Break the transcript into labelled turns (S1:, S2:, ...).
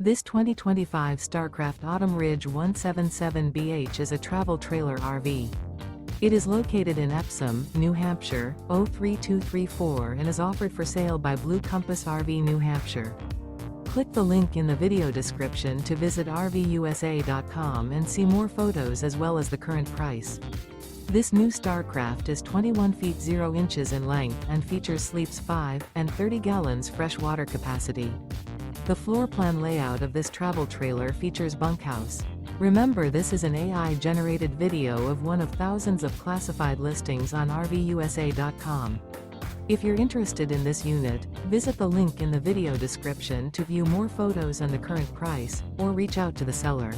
S1: This 2025 Starcraft Autumn Ridge 177BH is a travel trailer RV. It is located in Epsom, New Hampshire, 03234 and is offered for sale by Blue Compass RV New Hampshire. Click the link in the video description to visit RVUSA.com and see more photos as well as the current price. This new Starcraft is 21 feet 0 inches in length and features sleeps 5 and 30 gallons fresh water capacity. The floor plan layout of this travel trailer features bunkhouse. Remember, this is an AI-generated video of one of thousands of classified listings on RVUSA.com. If you're interested in this unit, visit the link in the video description to view more photos and the current price, or reach out to the seller.